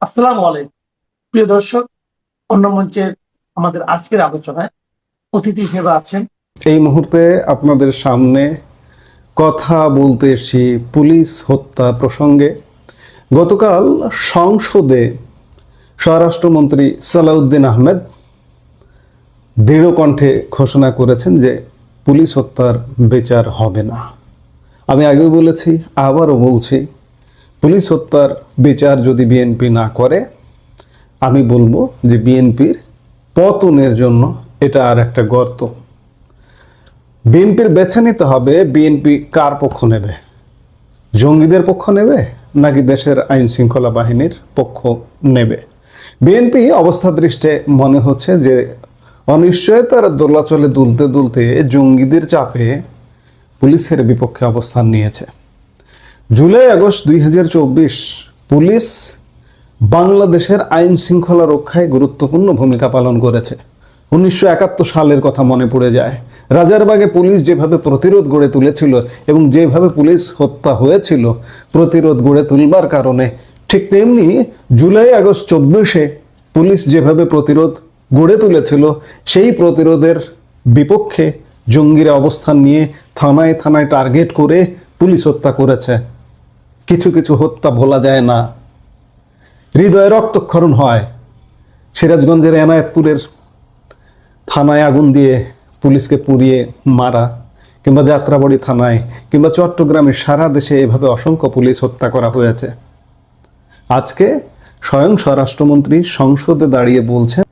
আসসালামু আলাইকুম প্রিয় দর্শক। অন্য মঞ্চের আমাদের আজকের আলোচনায় অতিথি হিসেবে আছেন এই মুহূর্তে আপনাদের সামনে কথা বলতে এসেছি পুলিশ হত্যা প্রসঙ্গে। গতকাল সংসদে স্বরাষ্ট্রমন্ত্রী সালাউদ্দিন আহমেদ দৃঢ় কণ্ঠে ঘোষণা করেছেন যে পুলিশ হত্যার বিচার হবে না। আমি আগেও বলেছি, আবারও বলছি, পুলিশ হত্যার বিচার যদি বিএনপি না করে, আমি বলবো যে বিএনপির পতনের জন্য এটা আর একটা গর্ত। বিএনপির বেছে নিতে হবে বিএনপি কার পক্ষ নেবে, জঙ্গিদের পক্ষ নেবে নাকি দেশের আইন শৃঙ্খলা বাহিনীর পক্ষ নেবে। বিএনপি অবস্থা দৃষ্টে মনে হচ্ছে যে অনিশ্চয়তার দোলাচলে দুলতে দুলতে জঙ্গিদের চাপে পুলিশের বিপক্ষে অবস্থান নিয়েছে। জুলাই আগস্ট 2024 পুলিশ বাংলাদেশের আইন শৃঙ্খলা রক্ষায় গুরুত্বপূর্ণ ভূমিকা পালন করেছে। 1971 সালের কথা মনে পড়ে যায়। রাজারবাগে পুলিশ যেভাবে প্রতিরোধ গড়ে তুলেছিল এবং যেভাবে পুলিশ হত্যা হয়েছিল প্রতিরোধ গড়ে তুলবার কারণে, ঠিক তেমনি জুলাই আগস্ট 24-এ পুলিশ যেভাবে প্রতিরোধ গড়ে তুলেছিল সেই প্রতিরোধের বিপক্ষে জঙ্গিরা অবস্থান নিয়ে থানায় থানায় টার্গেট করে পুলিশ হত্যা করেছে। কিছু কিছু হত্যা ভোলা যায় না, হৃদয়ে রক্তক্ষরণ হয়। সিরাজগঞ্জের এনায়েতপুরের থানায় আগুন দিয়ে পুলিশকে পুড়িয়ে মারা, কিংবা যাত্রাবাড়ি থানায়, কিংবা চট্টগ্রামের সারা দেশে এভাবে অসংখ্য পুলিশ হত্যা করা হয়েছে। আজকে স্বয়ং স্বরাষ্ট্রমন্ত্রী সংসদে দাঁড়িয়ে বলছেন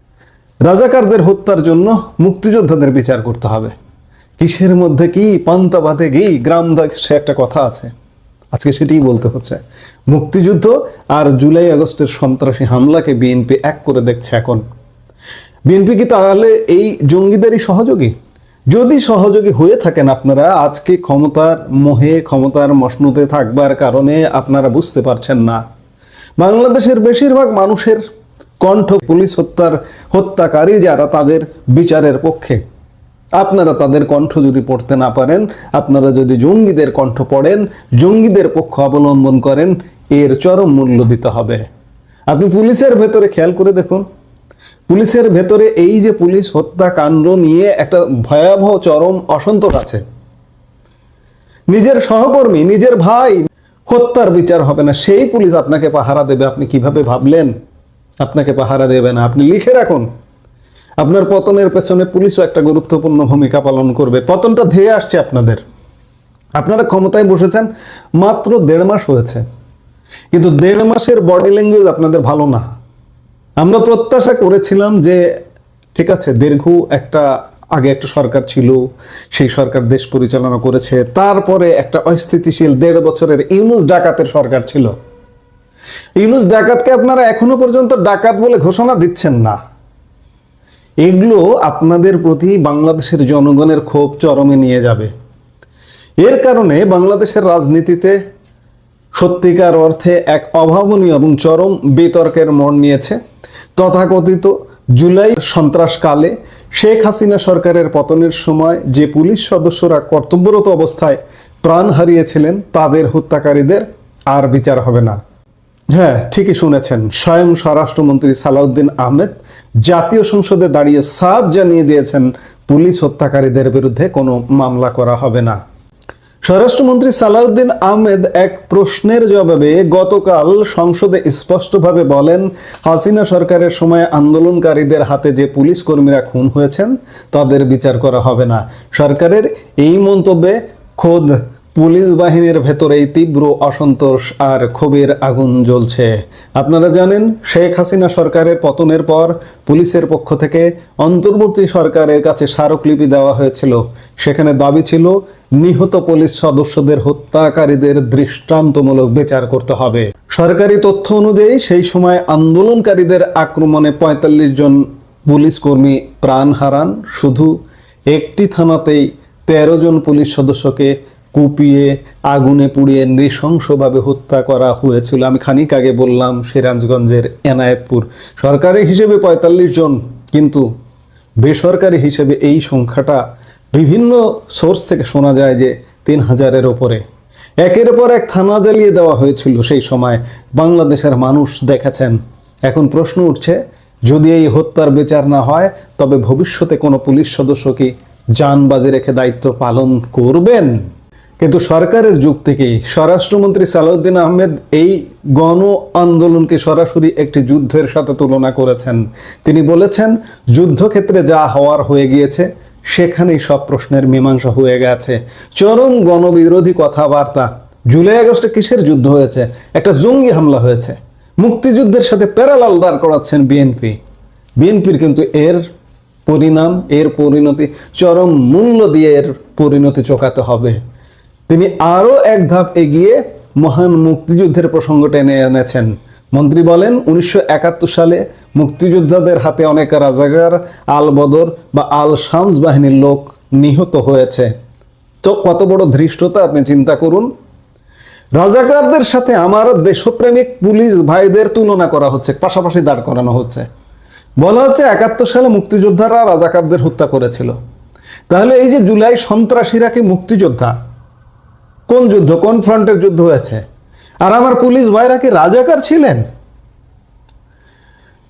রাজাকারদের হত্যার জন্য মুক্তিযোদ্ধাদের বিচার করতে হবে। কিসের মধ্যে কি পান্তা ভাতে কি গ্রাম সে একটা কথা আছে, আজকে সেটাই বলতে হচ্ছে। মুক্তিযুদ্ধ আর জুলাই আগস্টের সন্ত্রাসী হামলাকে বিএনপি এক করে দেখছে এখন। বিএনপি কি তাহলে এই জঙ্গিদেরই সহযোগী? যদি সহযোগী হয়ে থাকেন আপনারা, আজকে ক্ষমতার মোহে ক্ষমতার মসনদে থাকবার কারণে আপনারা বুঝতে পারছেন না বাংলাদেশের বেশিরভাগ মানুষের কণ্ঠ পুলিশ হত্যাকারী যারা, তাদের বিচারের পক্ষে। আপনারা তাদের কণ্ঠ যদি পড়তে না পারেন, আপনারা যদি জঙ্গিদের কণ্ঠ পড়েন, জঙ্গিদের পক্ষ অবলম্বন করেন, এর চরম মূল্য দিতে হবে। আপনি পুলিশের ভেতরে খেয়াল করে দেখুন, পুলিশের ভেতরে এই যে পুলিশ হত্যাকাণ্ড নিয়ে একটা ভয়াবহ চরম অসন্তোষ আছে। নিজের সহকর্মী, নিজের ভাই হত্যার বিচার হবে না, সেই পুলিশ আপনাকে পাহারা দেবে। আপনি কিভাবে ভাবলেন আপনাকে পাহারা দেবে না? আপনি লিখে রাখুন, আপনার পতনের পেছনে পুলিশও একটা গুরুত্বপূর্ণ ভূমিকা পালন করবে। পতনটা ধেয়ে আসছে আপনাদের। আপনারা ক্ষমতায় বসেছেন মাত্র 1.5 মাস হয়েছে, কিন্তু 1.5 মাসের বডি ল্যাঙ্গুয়েজ আপনাদের ভালো না। আমরা প্রত্যাশা করেছিলাম যে ঠিক আছে, আগে একটা সরকার ছিল, সেই সরকার দেশ পরিচালনা করেছে, তারপরে একটা অস্থিতিশীল 1.5 বছরের ইউনূস ডাকাতের সরকার ছিল। ইউনূস ডাকাতকে আপনারা এখনো পর্যন্ত ডাকাত বলে ঘোষণা দিচ্ছেন না। এগুলো আপনাদের প্রতি বাংলাদেশের জনগণের ক্ষোভ চরমে নিয়ে যাবে। এর কারণে বাংলাদেশের রাজনীতিতে সত্যিকার অর্থে এক অভাবনীয় এবং চরম বিতর্কের মোড় নিয়েছে। তথাকথিত জুলাই সন্ত্রাসকালে শেখ হাসিনা সরকারের পতনের সময় যে পুলিশ সদস্যরা কর্তব্যরত অবস্থায় প্রাণ হারিয়েছিলেন, তাদের হত্যাকারীদের আর বিচার হবে না। হ্যাঁ, ঠিকই শুনেছেন, স্বয়ং স্বরাষ্ট্রমন্ত্রী সালাউদ্দিন আহমেদ জাতীয় সংসদে দাঁড়িয়ে সাফ জানিয়ে দিয়েছেন পুলিশ হত্যাকারীদের বিরুদ্ধে কোনো মামলা করা হবে না। স্বরাষ্ট্রমন্ত্রী সালাউদ্দিন আহমেদ এক প্রশ্নের জবাবে গতকাল সংসদে স্পষ্টভাবে বলেন, হাসিনা সরকারের সময় আন্দোলনকারীদের হাতে যে পুলিশ কর্মীরা খুন হয়েছেন তাদের বিচার করা হবে না। সরকারের এই মন্তব্যে খোদ পুলিশ বাহিনীর ভেতরেই তীব্র অসন্তোষ আর ক্ষোভের আগুন জ্বলছে। আপনারা জানেন, শেখ হাসিনা সরকারের পতনের পর পুলিশের পক্ষ থেকে অন্তর্বর্তী সরকারের কাছে স্মারকলিপি দেওয়া হয়েছিল। সেখানে দাবি ছিল নিহত পুলিশ সদস্যদের হত্যাকারীদের দৃষ্টান্তমূলক বিচার করতে হবে। সরকারি তথ্য অনুযায়ী সেই সময় আন্দোলনকারীদের আক্রমণে 45 জন পুলিশ কর্মী প্রাণ হারান। শুধু একটি থানাতেই 13 জন পুলিশ সদস্যকে কুপিয়ে আগুনে পুড়িয়ে নৃশংসভাবে হত্যা করা হয়েছিল। আমি খানিক আগে বললাম সিরাজগঞ্জের এনায়েতপুর। সরকারি হিসেবে 45 জন, কিন্তু বেসরকারি হিসেবে এই সংখ্যাটা বিভিন্ন সোর্স থেকে শোনা যায় যে 3000-এর ওপরে। একের পর এক থানা জ্বালিয়ে দেওয়া হয়েছিল সেই সময়। বাংলাদেশের মানুষ দেখেছেন এখন প্রশ্ন উঠছে, যদি এই হত্যার বিচার না হয় তবে ভবিষ্যতে কোনো পুলিশ সদস্য কি জান বাজি রেখে দায়িত্ব পালন করবেন? কিন্তু সরকারের যুক্তি কি? স্বরাষ্ট্রমন্ত্রী সালাউদ্দিন আহমেদ এই গণ আন্দোলনকে সরাসরি একটি যুদ্ধের সাথে তুলনা করেছেন। তিনি বলেছেন, যুদ্ধক্ষেত্রে যা হওয়ার হয়ে গিয়েছে, সেখানেই সব প্রশ্নের মীমাংসা হয়ে গেছে। চরম গণবিরোধী কথাবার্তা। জুলাই আগস্টে কিসের যুদ্ধ হয়েছে? একটা জঙ্গি হামলা হয়েছে। মুক্তিযুদ্ধের সাথে প্যারালাল দাঁড় করাচ্ছেন বিএনপি। বিএনপির কিন্তু এর পরিণাম, এর পরিণতি, চরম মূল্য দিয়ে এর পরিণতি চোকাতে হবে। তিনি আরো এক ধাপ এগিয়ে মহান মুক্তিযুদ্ধের প্রসঙ্গ টেনে এনেছেন। মন্ত্রী বলেন, 1971 সালে মুক্তিযোদ্ধাদের হাতে অনেক রাজাকার, আল বদর বা আল শামস বাহিনীর লোক নিহত হয়েছে। তো কত বড় ধৃষ্টতা আপনি চিন্তা করুন। রাজাকারদের সাথে আমার দেশপ্রেমিক পুলিশ ভাইদের তুলনা করা হচ্ছে, পাশাপাশি দাঁড় করানো হচ্ছে। বলা হচ্ছে 71 সালে মুক্তিযোদ্ধারা রাজাকারদের হত্যা করেছিল। তাহলে এই যে জুলাই সন্ত্রাসীরা কি মুক্তিযোদ্ধা? কোন যুদ্ধ, কোন ফ্রন্টের যুদ্ধ হয়েছে? আর আমার পুলিশ ভাইরা কি রাজাকার ছিলেন?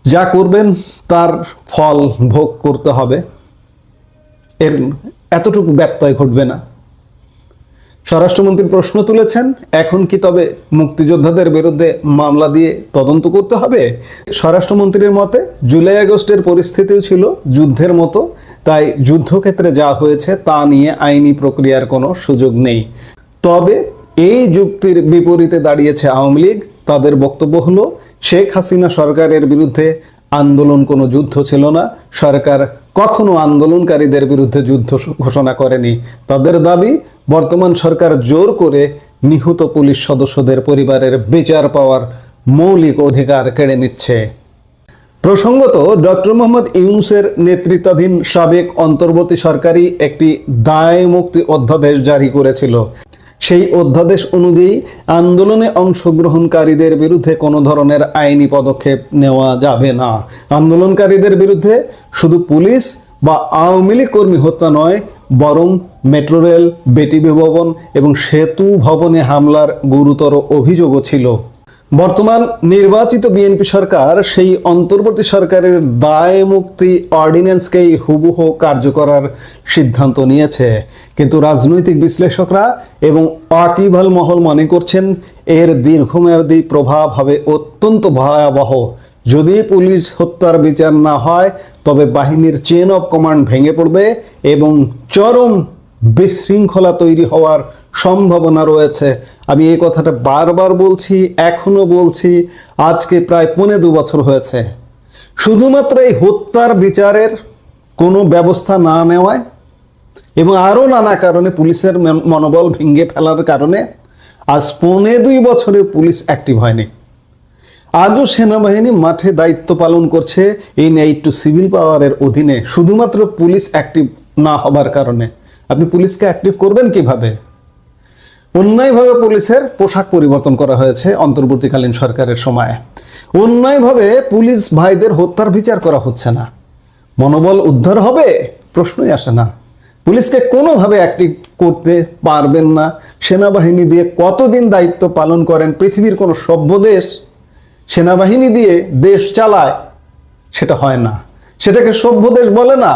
যা করবেন তার ফল ভোগ করতে হবে, এর এতটুকু ব্যত্যয় ঘটবে না। স্বরাষ্ট্রমন্ত্রী প্রশ্ন তুলেছেন, এখন কি তবে মুক্তিযোদ্ধাদের বিরুদ্ধে মামলা দিয়ে তদন্ত করতে হবে? স্বরাষ্ট্রমন্ত্রীর মতে জুলাই আগস্টের পরিস্থিতিও ছিল যুদ্ধের মতো, তাই যুদ্ধক্ষেত্রে যা হয়েছে তা নিয়ে আইনি প্রক্রিয়ার কোনো সুযোগ নেই। তবে এই যুক্তির বিপরীতে দাঁড়িয়েছে আওয়ামী লীগ। তাদের বক্তব্য হলো, শেখ হাসিনা সরকারের বিরুদ্ধে আন্দোলন কোনো যুদ্ধ ছিল না, সরকার কখনো আন্দোলনকারীদের বিরুদ্ধে যুদ্ধ ঘোষণা করেনি। তাদের দাবি, বর্তমান সরকার জোর করে নিহত পুলিশ সদস্যদের পরিবারের বিচার পাওয়ার মৌলিক অধিকার কেড়ে নিচ্ছে। প্রসঙ্গত, ডক্টর মোহাম্মদ ইউনূসের নেতৃত্বাধীন সাবেক অন্তর্বর্তী সরকারই একটি দায় মুক্তি অধ্যাদেশ জারি করেছিল। সেই অধ্যাদেশ অনুযায়ী আন্দোলনে অংশগ্রহণকারীদের বিরুদ্ধে কোনো ধরনের আইনি পদক্ষেপ নেওয়া যাবে না। আন্দোলনকারীদের বিরুদ্ধে শুধু পুলিশ বা আওয়ামী লীগ কর্মী হত্যা নয়, বরং মেট্রো রেল, বেটিবি ভবন এবং সেতু ভবনে হামলার গুরুতর অভিযোগও ছিল। বর্তমান নির্বাচিত বিএনপি সরকার সেই অন্তর্বর্তী সরকারের দায় মুক্তি অর্ডিন্যান্সকেই হুবহু কার্যকরার সিদ্ধান্ত নিয়েছে। কিন্তু রাজনৈতিক বিশ্লেষকরা এবং ওয়াকিবহাল মহল মনে করছেন, এর দীর্ঘমেয়াদী প্রভাব হবে অত্যন্ত ভয়াবহ। যদি পুলিশ হত্যার বিচার না হয় তবে বাহিনীর চেইন অফ কমান্ড ভেঙে পড়বে এবং চরম বিশৃঙ্খলা তৈরি হওয়ার সম্ভাবনা রয়েছে। আমি এই কথাটা বারবার বলছি, এখনো বলছি, আজকে প্রায় 2.25 বছর হয়েছে। শুধুমাত্র এই হত্যার বিচারের কোনো ব্যবস্থা না নেওয়ায় এবং আরও নানা কারণে পুলিশের মনোবল ভেঙে ফেলার কারণে আজ 2.25 বছরে পুলিশ অ্যাক্টিভ হয়নি। আজও সেনাবাহিনী মাঠে দায়িত্ব পালন করছে ইন এইড টু সিভিল পাওয়ারের অধীনে, শুধুমাত্র পুলিশ অ্যাক্টিভ না হবার কারণে। আপনি পুলিশকে অ্যাক্টিভ করবেন কিভাবে? অন্যায়ভাবে পুলিশের পোশাক পরিবর্তন করা হয়েছে অন্তর্বর্তীকালীন সরকারের সময়। অন্যায়ভাবে পুলিশ ভাইদের হত্যার বিচার করা হচ্ছে না। মনোবল উদ্ধার হবে? প্রশ্নই আসে না। পুলিশকে কোনোভাবে অ্যাক্টিভ করতে পারবেন না। সেনাবাহিনী দিয়ে কতদিন দায়িত্ব পালন করেন? পৃথিবীর কোনো সভ্য দেশ সেনাবাহিনী দিয়ে দেশ চালায়? সেটা হয় না, সেটাকে সভ্য দেশ বলে না।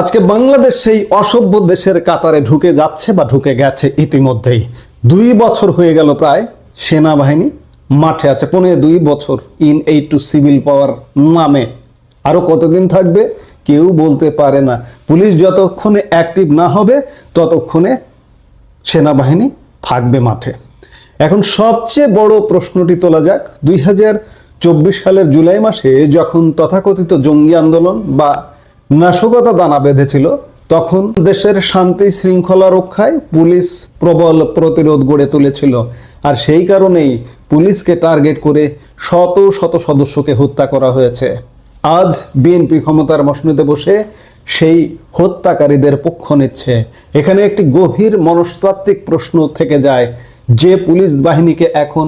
আজকে বাংলাদেশ সেই অসভ্য দেশের কাতারে ঢুকে যাচ্ছে বা ঢুকে গেছে ইতিমধ্যেই। 2 বছর হয়ে গেল প্রায় সেনাবাহিনী মাঠে আছে, 2.25 বছর ইন এইড টু সিভিল পাওয়ার নামে। আরো কতদিন থাকবে কেউ বলতে পারে না। পুলিশ যতক্ষণে অ্যাক্টিভ না হবে ততক্ষণে সেনাবাহিনী থাকবে মাঠে। এখন সবচেয়ে বড় প্রশ্নটি তোলা যাক, 2024 সালের জুলাই মাসে যখন তথাকথিত জঙ্গি আন্দোলন বা নাশকতা দানা বেঁধেছিল, তখন দেশের শান্তি শৃঙ্খলা রক্ষায় পুলিশ প্রবল প্রতিরোধ গড়ে তুলেছিল। আর সেই কারণেই পুলিশকে টার্গেট করে শত শত সদস্যকে হত্যা করা হয়েছে। আজ বিএনপি ক্ষমতার মসনদে বসে সেই হত্যাকারীদের পক্ষ নিচ্ছে। এখানে একটি গভীর মনস্তাত্ত্বিক প্রশ্ন থেকে যায়, যে পুলিশ বাহিনীকে এখন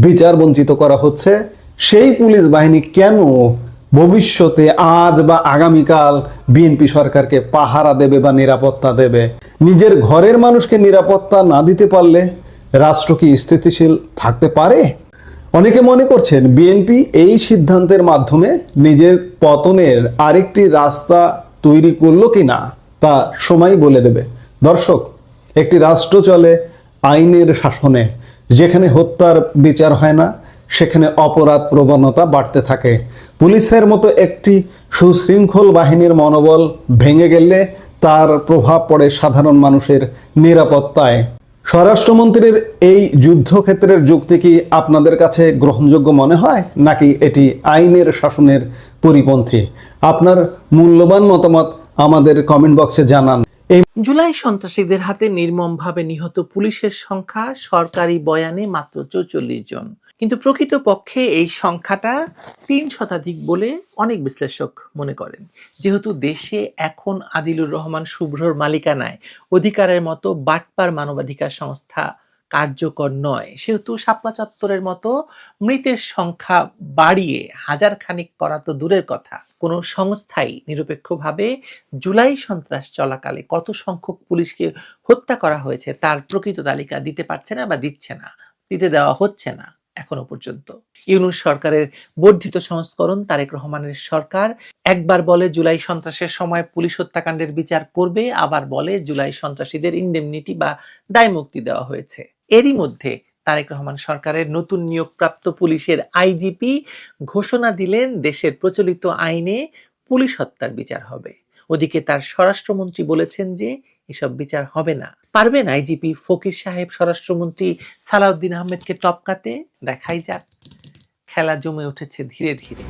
বিচার বঞ্চিত করা হচ্ছে, সেই পুলিশ বাহিনী কেন ভবিষ্যতে আজ বা আগামীকাল বিএনপি সরকারকে পাহারা দেবে বা নিরাপত্তা দেবে? নিজের ঘরের মানুষকে নিরাপত্তা না দিতে পারলে রাষ্ট্র কি স্থিতিশীল থাকতে পারে? অনেকে মনে করছেন বিএনপি এই সিদ্ধান্তের মাধ্যমে নিজের পতনের আরেকটি রাস্তা তৈরি করলো কিনা তা সময় বলে দেবে। দর্শক, একটি রাষ্ট্র চলে আইনের শাসনে। যেখানে হত্যার বিচার হয় না, সেখানে অপরাধ প্রবণতা বাড়তে থাকে। পুলিশের মতো একটি সুশৃঙ্খল বাহিনীর মনোবল ভেঙে গেলে তার প্রভাব পড়ে সাধারণ মানুষের নিরাপত্তায়। স্বরাষ্ট্রমন্ত্রীর এই যুদ্ধক্ষেত্রের যুক্তি কি আপনাদের কাছে গ্রহণযোগ্য মনে হয়, নাকি এটি আইনের শাসনের পরিপন্থী? আপনার মূল্যবান মতামত আমাদের কমেন্ট বক্সে জানান। জুলাই সন্ত্রাসীদের হাতে নির্মমভাবে নিহত পুলিশের সংখ্যা সরকারি বয়ানে মাত্র 44 জন, কিন্তু প্রকৃতপক্ষে এই সংখ্যাটা 3 শতাধিক বলে অনেক বিশ্লেষক মনে করেন। যেহেতু দেশে এখন আদিলুর রহমান শুভ্রর মালিকানায় অধিকারের মতো বাটপার মানবাধিকার সংস্থা কার্যকর নয়, সেহেতু শাপলা চত্বরের মতো মৃতের সংখ্যা বাড়িয়ে হাজার খানিক করা তো দূরের কথা, কোনো সংস্থাই নিরপেক্ষভাবে জুলাই সন্ত্রাস চলাকালে কত সংখ্যক পুলিশকে হত্যা করা হয়েছে তার প্রকৃত তালিকা দিতে পারছে না বা দিচ্ছে না, দিতে দেওয়া হচ্ছে না এখনো পর্যন্ত। ইউনূস সরকারের বর্ধিত সংস্করণ তারেক রহমানের সরকার একবার বলে জুলাই সন্ত্রাসের সময় পুলিশ হত্যাকাণ্ডের বিচার করবে, আবার বলে জুলাই সন্ত্রাসীদের ইনডেমনিটি বা দায়মুক্তি দেওয়া হয়েছে। এরই মধ্যে তারেক রহমান সরকারের নতুন নিয়োগপ্রাপ্ত পুলিশের আইজিপি ঘোষণা দিলেন দেশের প্রচলিত আইনে পুলিশ হত্যার বিচার হবে। ওদিকে তার স্বরাষ্ট্রমন্ত্রী বলেছেন যে এসব বিচার হবে না। পারবেন আইজিপি ফকির সাহেব স্বরাষ্ট্রমন্ত্রী সালাউদ্দিন আহমেদকে টপকাতে? দেখাই যাক। খেলা জমে উঠেছে ধীরে ধীরে।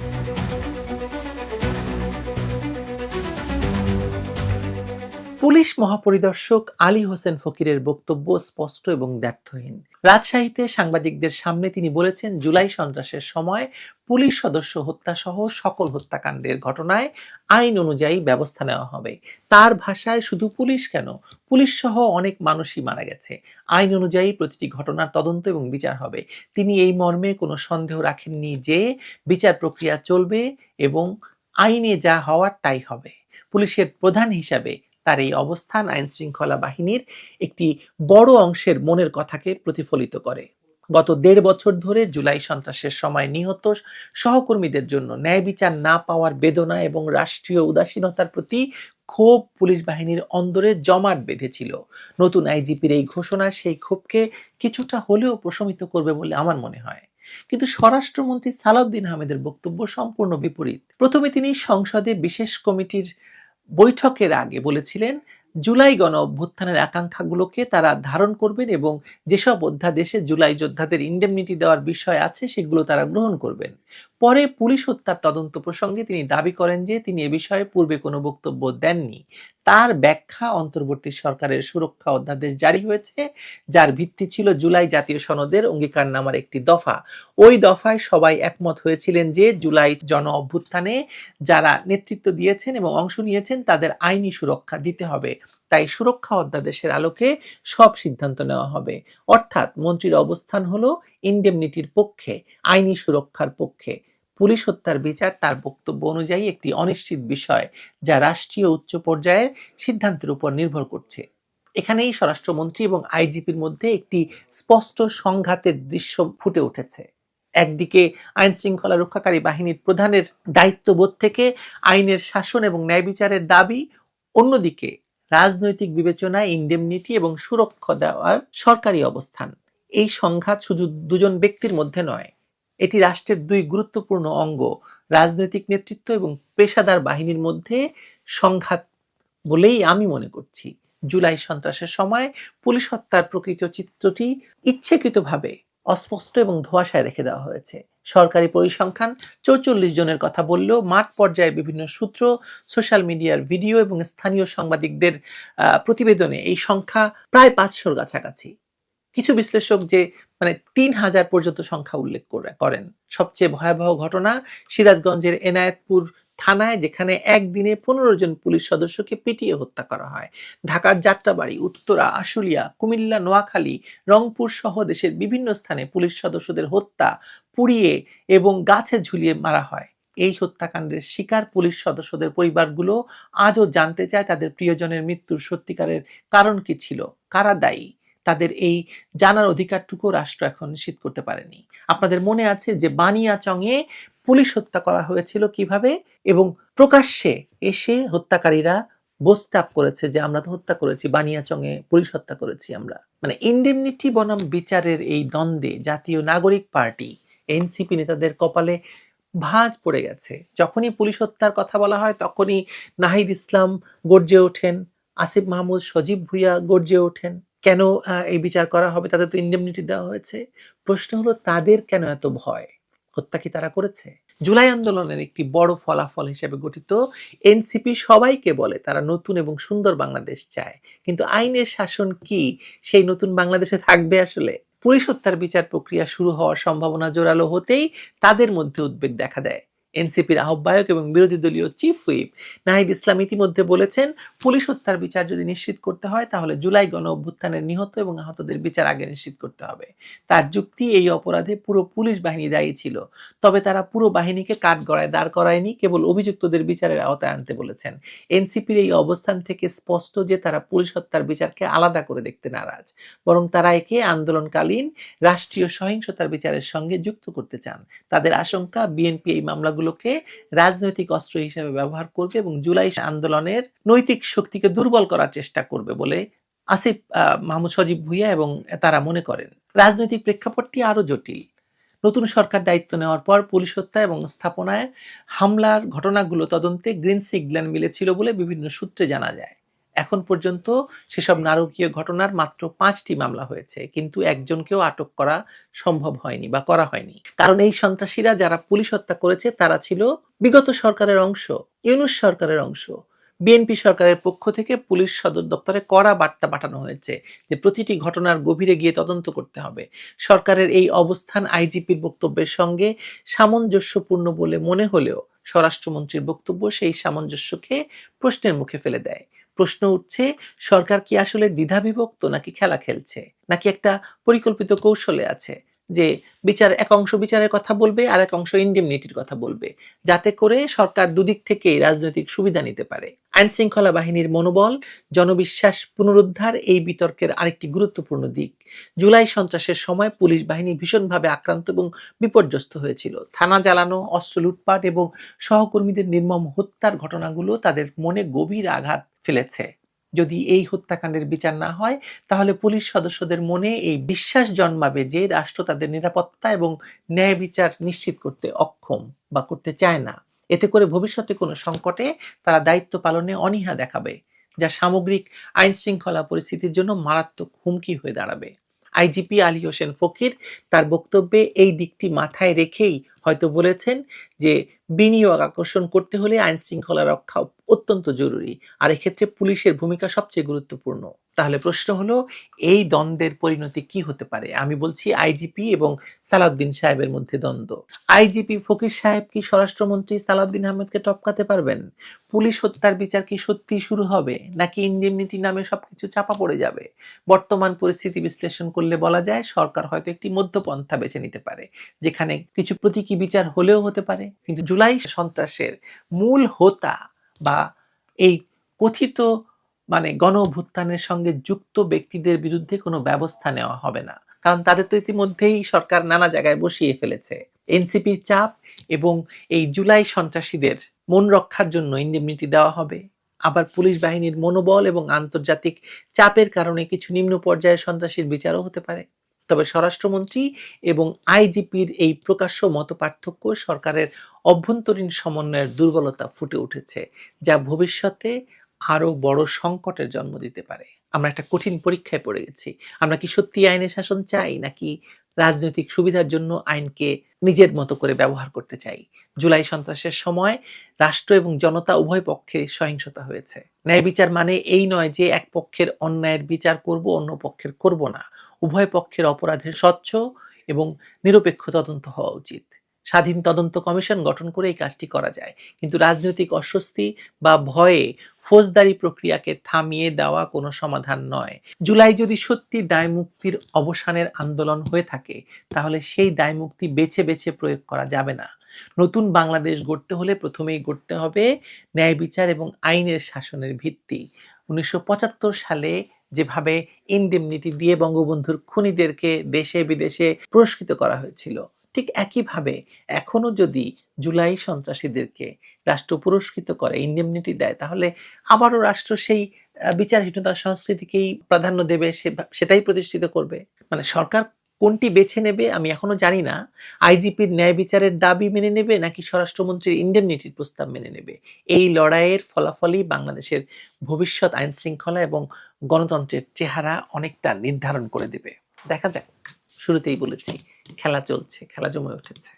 পুলিশ মহাপরিদর্শক আলী হোসেন ফকিরের বক্তব্য স্পষ্ট এবং দ্ব্যর্থহীন। রাজশাহীতে সাংবাদিকদের সামনে তিনি বলেছেন, জুলাই সন্ত্রাসের সময় পুলিশ সদস্য হত্যা সহ সকল হত্যাকাণ্ডের ঘটনায় আইন অনুযায়ী ব্যবস্থা নেওয়া হবে। তার ভাষায়, শুধু পুলিশ কেন, পুলিশ সহ অনেক মানুষই মারা গেছে, আইন অনুযায়ী প্রতিটি ঘটনার তদন্ত এবং বিচার হবে। তিনি এই মর্মে কোনো সন্দেহ রাখেননি যে বিচার প্রক্রিয়া চলবে এবং আইনে যা হওয়ার তাই হবে। পুলিশের প্রধান হিসাবে তার এই অবস্থান আইন শৃঙ্খলা বাহিনীর একটি বড় অংশের মনের কথাকে প্রতিফলিত করে। গত 1.5 বছর ধরে জুলাই সন্ত্রাসের সময় নিহত সহকর্মীদের জন্য ন্যায় বিচার না পাওয়ার বেদনা এবং রাষ্ট্রীয় উদাসীনতার প্রতি ক্ষোভ পুলিশ বাহিনীর অন্দরে জমাট বেঁধেছিল। নতুন আইজিপির এই ঘোষণা সেই ক্ষোভকে কিছুটা হলেও প্রশমিত করবে বলে আমার মনে হয়। কিন্তু স্বরাষ্ট্রমন্ত্রী সালাউদ্দিন আহমেদের বক্তব্য সম্পূর্ণ বিপরীত। প্রথমে তিনি সংসদে বিশেষ কমিটির বৈঠকের আগে বলেছিলেন, জুলাই গণ অভ্যুত্থানের আকাঙ্ক্ষাগুলোকে তারা ধারণ করবেন এবং যেসব অধ্যাদেশে জুলাই যোদ্ধাদের ইনডেমনিটি দেওয়ার বিষয় আছে সেগুলো তারা গ্রহণ করবেন। পরে পুলিশ হত্যার তদন্ত প্রসঙ্গে তিনি দাবি করেন যে তিনি এ বিষয়ে পূর্বে কোনো বক্তব্য দেননি। তার ব্যাখ্যা, অন্তর্বর্তী সরকারের সুরক্ষা অধ্যাদেশ জারি হয়েছে, যার ভিত্তি ছিল জুলাই জাতীয় সনদের অঙ্গীকারনামার একটি দফা। ওই দফায় সবাই একমত হয়েছিলেন যে জুলাই জন অভ্যুত্থানে যারা নেতৃত্ব দিয়েছেন এবং অংশ নিয়েছেন তাদের আইনি সুরক্ষা দিতে হবে। তাই সুরক্ষা অধ্যাদেশের আলোকে সব সিদ্ধান্ত নেওয়া হবে। অর্থাৎ মন্ত্রীর অবস্থান হলো ইনডেমনিটির পক্ষে, আইনি সুরক্ষার পক্ষে। পুলিশ হত্যার বিচার তার বক্তব্য অনুযায়ী একটি অনিশ্চিত বিষয়, যা রাষ্ট্রীয় উচ্চ পর্যায়ের সিদ্ধান্তের উপর নির্ভর করছে। এখানেই স্বরাষ্ট্রমন্ত্রী এবং আইজিপির মধ্যে একটি স্পষ্ট সংঘাতের দৃশ্য ফুটে উঠেছে। একদিকে আইন শৃঙ্খলা রক্ষাকারী বাহিনীর প্রধানের দায়িত্ববোধ থেকে আইনের শাসন এবং ন্যায় বিচারের দাবি, অন্যদিকে রাজনৈতিক বিবেচনায় ইনডেমনিটি এবং সুরক্ষা দেওয়ার সরকারি অবস্থান। এই সংঘাত শুধু দুজন ব্যক্তির মধ্যে নয়, এটি রাষ্ট্রের 2 গুরুত্বপূর্ণ অঙ্গ, রাজনৈতিক নেতৃত্ব এবং পেশাদার বাহিনীর মধ্যে সংঘাত বলেই আমি মনে করছি। জুলাই সন্ত্রাসের সময় পুলিশ হত্যার প্রকৃত চিত্রটি ইচ্ছাকৃতভাবে অস্পষ্ট এবং ধোঁয়াশায় রেখে দেওয়া হয়েছে। সরকারি পরিসংখ্যান 44 জনের কথা বললেও মাঠ পর্যায়ে বিভিন্ন সূত্র, সোশ্যাল মিডিয়ার ভিডিও এবং স্থানীয় সাংবাদিকদের প্রতিবেদনে এই সংখ্যা প্রায় 500-র কাছাকাছি। কিছু বিশ্লেষক যে 3000 পর্যন্ত সংখ্যা উল্লেখ করেন। সবচেয়ে ভয়াবহ ঘটনা সিরাজগঞ্জের এনায়েতপুর থানায়, যেখানে একদিনে 15 জন পুলিশ সদস্যকে পিটিয়ে হত্যা করা হয়। ঢাকার যাত্রাবাড়ি, উত্তরা, আশুলিয়া, কুমিল্লা, নোয়াখালী, রংপুর সহ দেশের বিভিন্ন স্থানে পুলিশ সদস্যদের হত্যা, পুড়িয়ে এবং গাছে ঝুলিয়ে মারা হয়। এই হত্যাকাণ্ডের শিকার পুলিশ সদস্যদের পরিবারগুলো আজও জানতে চায় তাদের প্রিয়জনের মৃত্যুর সত্যিকারের কারণ কি ছিল, কারা দায়ী। তাদের এই জানার অধিকারটুকু রাষ্ট্র এখন নিশ্চিত করতে পারেনি। আপনাদের মনে আছে যে বানিয়াচংয়ে পুলিশ হত্যা করা হয়েছিল কিভাবে, এবং প্রকাশ্যে এসে হত্যাকারীরা বোস্ট করেছে যে আমরা তো হত্যা করেছি, বানিয়াচংয়ে পুলিশ হত্যা করেছি আমরা। মানে ইন্ডেমনিটি বনাম বিচারের এই দ্বন্দ্বে জাতীয় নাগরিক পার্টি এনসিপি নেতাদের কপালে ভাঁজ পড়ে গেছে। যখনই পুলিশ হত্যার কথা বলা হয় তখনই নাহিদ ইসলাম গর্জে ওঠেন, আসিফ মাহমুদ, সজীব ভুঁইয়া গর্জে ওঠেন, কেন এই বিচার করা হবে, তাদের তো ইন্ডেমনিটি দেওয়া হয়েছে। প্রশ্ন হলো তাদের কেন এত ভয়? হত্যা কি তারা করেছে? জুলাই আন্দোলনের একটি বড় ফলাফল হিসেবে গঠিত এনসিপি সবাইকে বলে তারা নতুন এবং সুন্দর বাংলাদেশ চায়, কিন্তু আইনের শাসন কি সেই নতুন বাংলাদেশে থাকবে আসলে? পুলিশ হত্যার বিচার প্রক্রিয়া শুরু হওয়ার সম্ভাবনা জোরালো হতেই তাদের মধ্যে উদ্বেগ দেখা দেয়। এনসিপির আহ্বায়ক এবং বিরোধী দলীয় চিফ হুইপ নাহিদ ইসলাম ইতিমধ্যে বলেছেন, পুলিশ হত্যার বিচার যদি নিশ্চিত করতে হয় তাহলে জুলাই গণ অভ্যুত্থানের নিহত এবং আহতদের বিচার আগে নিশ্চিত করতে হবে। তার যুক্তি, এই অপরাধে পুরো পুলিশ বাহিনী দায়ী ছিল, তবে তারা পুরো বাহিনীকে কাঠগড়ায় দাঁড় করায়নি, কেবল অভিযুক্তদের বিচারের আওতায় আনতে বলেছেন। এনসিপির এই অবস্থান থেকে স্পষ্ট যে তারা পুলিশ হত্যার বিচারকে আলাদা করে দেখতে নারাজ, বরং তারা একে আন্দোলনকালীন রাষ্ট্রীয় সহিংসতার বিচারের সঙ্গে যুক্ত করতে চান। তাদের আশঙ্কা বিএনপি এই মামলাগুলোকে রাজনৈতিক অস্ত্র হিসেবে ব্যবহার করবে এবং জুলাই আন্দোলনের নৈতিক শক্তিকে দুর্বল করার চেষ্টা করবে বলে আসিফ মাহমুদ, সজীব ভুঁইয়া এবং তারা মনে করেন। রাজনৈতিক প্রেক্ষাপটটি আরো জটিল। নতুন সরকার দায়িত্ব নেওয়ার পর পুলিশ হত্যা এবং স্থাপনায় হামলার ঘটনাগুলো তদন্তে গ্রিন সিগন্যাল মিলেছিল বলে বিভিন্ন সূত্রে জানা যায়। এখন পর্যন্ত সেসব নারকীয় ঘটনার মাত্র 5টি মামলা হয়েছে, কিন্তু একজনকেও আটক করা সম্ভব হয়নি বা করা হয়নি, কারণ এই সন্ত্রাসীরা যারা পুলিশ হত্যা করেছে তারা ছিল বিগত সরকারের অংশ, ইউনূস সরকারের অংশ। বিএনপি সরকারের পক্ষ থেকে পুলিশ সদর দপ্তরে কড়া বার্তা পাঠানো হয়েছে যে প্রতিটি ঘটনার গভীরে গিয়ে তদন্ত করতে হবে। সরকারের এই অবস্থান আইজিপির বক্তব্যের সঙ্গে সামঞ্জস্যপূর্ণ বলে মনে হলেও স্বরাষ্ট্রমন্ত্রীর বক্তব্য সেই সামঞ্জস্যকে প্রশ্নের মুখে ফেলে দেয়। প্রশ্ন উঠছে, সরকার কি আসলে দ্বিধাবিভক্ত, নাকি খেলা খেলছে, নাকি একটা পরিকল্পিত কৌশলে আছে যে এক অংশ বিচারের কথা বলবে আর এক অংশ ইন্ডেমনিটির কথা বলবে, যাতে করে সরকার দুদিক থেকেই রাজনৈতিক সুবিধা নিতে পারে। আইন শৃঙ্খলা বাহিনীর মনোবল, জনবিশ্বাস পুনরুদ্ধার এই বিতর্কের আরেকটি গুরুত্বপূর্ণ দিক। জুলাই সন্ত্রাসের সময় পুলিশ বাহিনী ভীষণভাবে আক্রান্ত এবং বিপর্যস্ত হয়েছিল। থানা জ্বালানো, অস্ত্র লুটপাট এবং সহকর্মীদের নির্মম হত্যার ঘটনাগুলো তাদের মনে গভীর আঘাত ফেলেছে। যদি এই হত্যাকাণ্ডের বিচার না হয় তাহলে পুলিশ সদস্যদের মনে এই বিশ্বাস জন্মাবে যে রাষ্ট্র তাদের নিরাপত্তা এবং ন্যায় বিচার নিশ্চিত করতে অক্ষম বা করতে চায় না। এতে করে ভবিষ্যতে কোনো সংকটে তারা দায়িত্ব পালনে অনীহা দেখাবে, যা সামগ্রিক আইন শৃঙ্খলা পরিস্থিতির জন্য মারাত্মক হুমকি হয়ে দাঁড়াবে। আইজিপি আলী হোসেন ফকির তার বক্তব্যে এই দিকটি মাথায় রেখেই হয়তো বলেছেন যে বিনিয়োগ আকর্ষণ করতে হলে আইন শৃঙ্খলা রক্ষা অত্যন্ত জরুরি, আর এক্ষেত্রে পুলিশের ভূমিকা সবচেয়ে গুরুত্বপূর্ণ। তাহলে প্রশ্ন হলো, এই দ্বন্দ্বের পরিণতি কি হতে পারে? আমি বলছি আইজিপি এবং সালাউদ্দিন সাহেবের মধ্যে দ্বন্দ্ব। আইজিপি ফকির সাহেব কি স্বরাষ্ট্রমন্ত্রী সালাউদ্দিন আহমেদকে টপকাতে পারবেন? পুলিশ হত্যার বিচার কি সত্যি শুরু হবে, নাকি ইন্ডেমনিটি নামে সবকিছু চাপা পড়ে যাবে? বর্তমান পরিস্থিতি বিশ্লেষণ করলে বলা যায় সরকার হয়তো একটি মধ্যপন্থা বেছে নিতে পারে, যেখানে কিছু প্রতীকী বিচার হলেও হতে পারে, কিন্তু জুলাই সন্ত্রাসের মূল হোতা বা এই কথিত গণ অভ্যুত্থানের সঙ্গে যুক্ত ব্যক্তিদের বিরুদ্ধে কোনো ব্যবস্থা নেওয়া হবে না, কারণ তাদের তো ইতিমধ্যেই সরকার নানা জায়গায় বসিয়ে ফেলেছে। এনসিপির চাপ এবং এই জুলাই সন্ত্রাসীদের মন রক্ষার জন্য ইন্ডেমনিটি দেওয়া হবে। আবার পুলিশ বাহিনীর মনোবল এবং আন্তর্জাতিক চাপের কারণে কিছু নিম্ন পর্যায়ের সন্ত্রাসীর বিচারও হতে পারে। তবে স্বরাষ্ট্রমন্ত্রী এবং আইজিপির এই প্রকাশ্য মতপার্থক্য সরকারের অভ্যন্তরীণ সমন্বয়ের দুর্বলতা ফুটে উঠেছে, যা ভবিষ্যতে আরো বড় সংকটের জন্ম দিতে পারে। আমরা একটা কঠিন পরীক্ষায় পড়ে গেছি। আমরা কি সত্যি আইনের শাসন চাই, নাকি রাজনৈতিক সুবিধার জন্য আইনকে নিজের মতো করে ব্যবহার করতে চাই? জুলাই সন্ত্রাসের সময় রাষ্ট্র এবং জনতা উভয় পক্ষে সহিংসতা হয়েছে। ন্যায় বিচার মানে এই নয় যে এক পক্ষের অন্যায়ের বিচার করব, অন্য পক্ষের করব না। উভয় পক্ষের অপরাধের স্বচ্ছ এবং নিরপেক্ষ তদন্ত হওয়া উচিত। স্বাধীন তদন্ত কমিশন গঠন করে এই কাজটি করা যায়, কিন্তু রাজনৈতিক অস্বস্তি বা ভয়ে ফৌজদারি প্রক্রিয়াকে থামিয়ে দেওয়া কোনো সমাধান নয়। জুলাই যদি সত্যি দায় মুক্তির অবসানের আন্দোলন হয়ে থাকে, তাহলে সেই দায় মুক্তি বেছে বেছে প্রয়োগ করা যাবে না। নতুন বাংলাদেশ গড়তে হলে প্রথমেই গড়তে হবে ন্যায় বিচার এবং আইনের শাসনের ভিত্তি। 1975 সালে যেভাবে ইন্ডেমনিটি দিয়ে বঙ্গবন্ধুর খুনিদেরকে দেশে বিদেশে পুরস্কৃত করা হয়েছিল, ঠিক একইভাবে এখনো যদি জুলাই সন্ত্রাসীদেরকে রাষ্ট্র পুরস্কৃত করে, ইন্ডেমনিটি দেয়, তাহলে আবারও রাষ্ট্র সেই বিচারহীনতার সংস্কৃতিকেই প্রাধান্য দেবে, সেটাই প্রতিষ্ঠিত করবে। মানে সরকার কোনটি বেছে নেবে আমি এখনো জানি না। আইজিপির ন্যায় বিচারের দাবি মেনে নেবে নাকি স্বরাষ্ট্রমন্ত্রীর ইন্ডেমনিটির প্রস্তাব মেনে নেবে, এই লড়াইয়ের ফলাফলই বাংলাদেশের ভবিষ্যৎ আইন শৃঙ্খলা এবং গণতন্ত্রের চেহারা অনেকটা নির্ধারণ করে দেবে। দেখা যাক। শুরুতেই বলেছি, খেলা চলছে, খেলা জমে উঠেছে।